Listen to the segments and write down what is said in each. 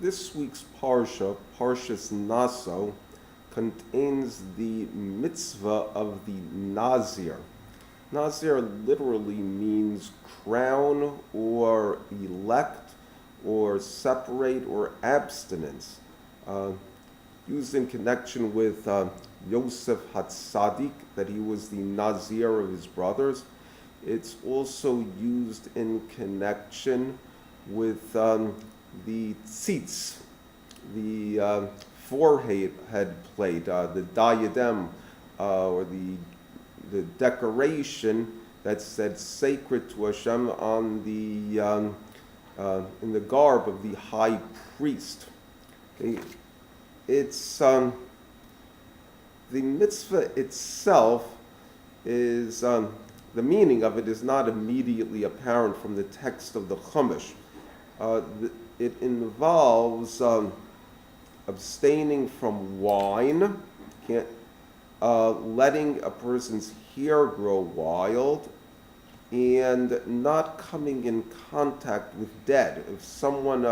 This week's Parsha, Parshas Naso, contains the mitzvah of the Nazir. Nazir literally means crown or elect or separate or abstinence. Used in connection with Yosef Hatzadik, that he was the Nazir of his brothers. It's also used in connection with the tzitz, the forehead plate, the diadem, or the decoration that said sacred to Hashem on the in the garb of the high priest. Okay. It's the mitzvah itself is the meaning of it is not immediately apparent from the text of the Chumash. It involves abstaining from wine, letting a person's hair grow wild, and not coming in contact with dead. If someone,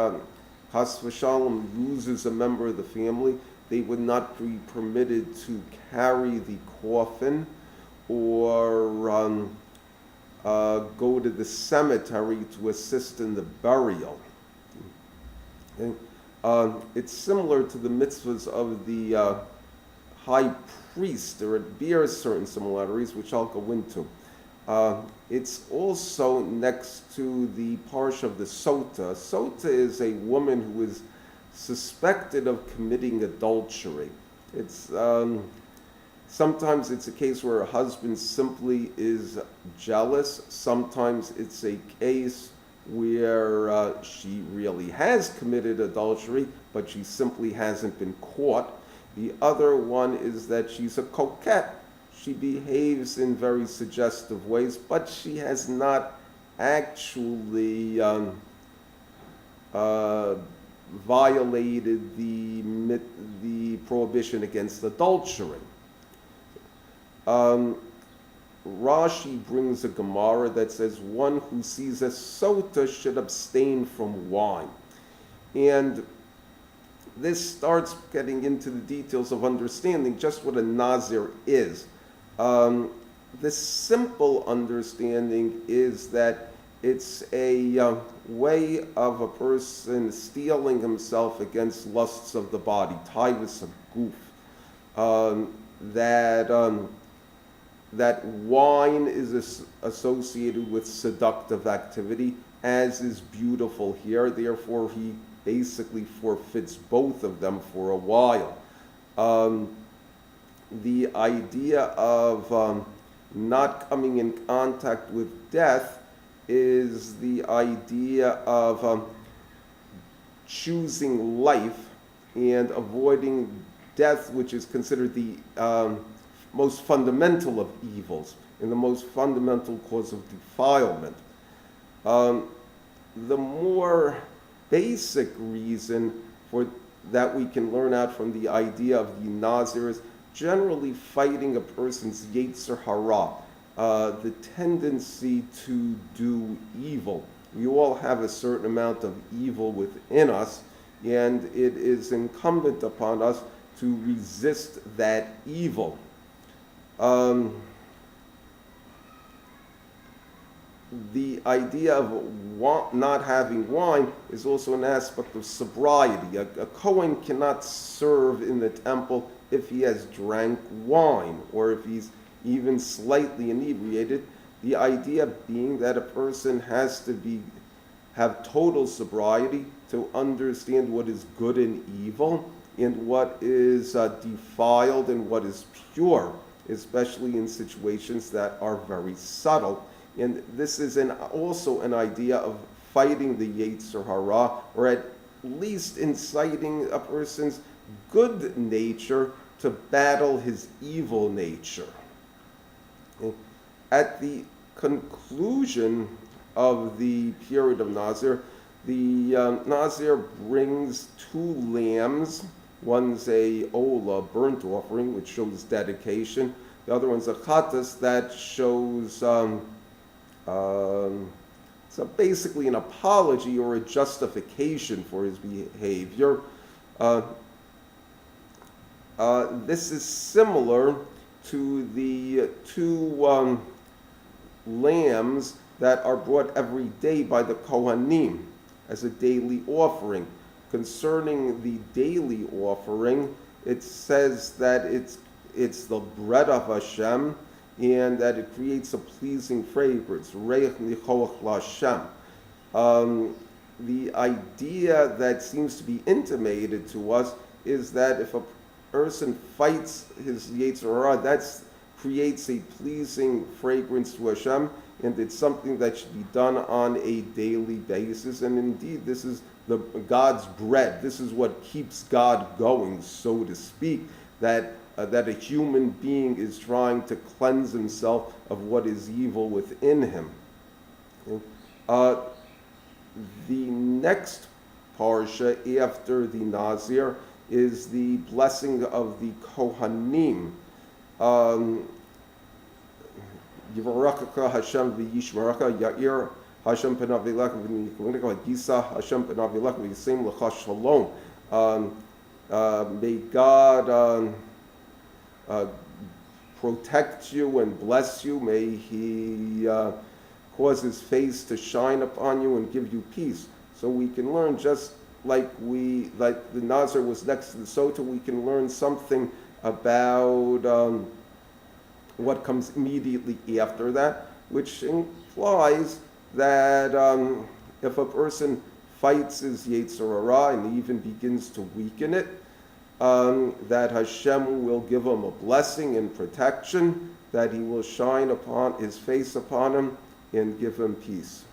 Chas v'shalom, loses a member of the family, they would not be permitted to carry the coffin or go to the cemetery to assist in the burial. Okay. It's similar to the mitzvahs of the high priest. It bears certain similarities, which I'll go into. It's also next to the parsha of the Sota. Sota is a woman who is suspected of committing adultery. It's sometimes it's a case where a husband simply is jealous. Sometimes it's a case where she really has committed adultery, but she simply hasn't been caught. The other one is that she's a coquette. She behaves in very suggestive ways, but she has not actually violated the prohibition against adultery. Rashi brings a Gemara that says one who sees a sota should abstain from wine. And this starts getting into the details of understanding just what a Nazir is. The simple understanding is that it's a way of a person steeling himself against lusts of the body, taivas of goof, that wine is associated with seductive activity, as is beautiful here. Therefore, he basically forfeits both of them for a while. The idea of not coming in contact with death is the idea of choosing life and avoiding death, which is considered the most fundamental of evils and the most fundamental cause of defilement. The more basic reason for that we can learn out from the idea of the Nazir is generally fighting a person's Yetzer Hara, the tendency to do evil. We all have a certain amount of evil within us, and it is incumbent upon us to resist that evil. The idea of not having wine is also an aspect of sobriety. A Kohen cannot serve in the temple if he has drank wine or if he's even slightly inebriated. The idea being that a person has to have total sobriety to understand what is good and evil and what is defiled and what is pure, especially in situations that are very subtle. And this is also an idea of fighting the Yetzer Hara, or at least inciting a person's good nature to battle his evil nature. At the conclusion of the period of Nazir, the Nazir brings 2 lambs. One's a ola, burnt offering, which shows dedication. The other one's a chatas, that shows So basically an apology or a justification for his behavior. This is similar to the two lambs that are brought every day by the Kohanim as a daily offering. Concerning the daily offering, it says that it's the bread of Hashem, and that it creates a pleasing fragrance. Reich nichoach l'Hashem. The idea that seems to be intimated to us is that if a person fights his Yetzer Hara, that creates a pleasing fragrance to Hashem, and it's something that should be done on a daily basis. And indeed, this is God's bread. This is what keeps God going, so to speak, that a human being is trying to cleanse himself of what is evil within him. The next parsha after the Nazir is the blessing of the Kohanim. Yivarakaka Hashem v'yishmaraka Ya'ir Hashem panav v'lech v'yikunika Yisa Hashem panav v'lech v'yisem l'cha shalom. May God protect you and bless you. May He cause His face to shine upon you and give you peace. So we can learn, just like the Nazir was next to the Sota, we can learn something about what comes immediately after that, which implies that if a person fights his Yetzer Hara and even begins to weaken it, that Hashem will give him a blessing and protection, that He will shine upon His face upon him and give him peace.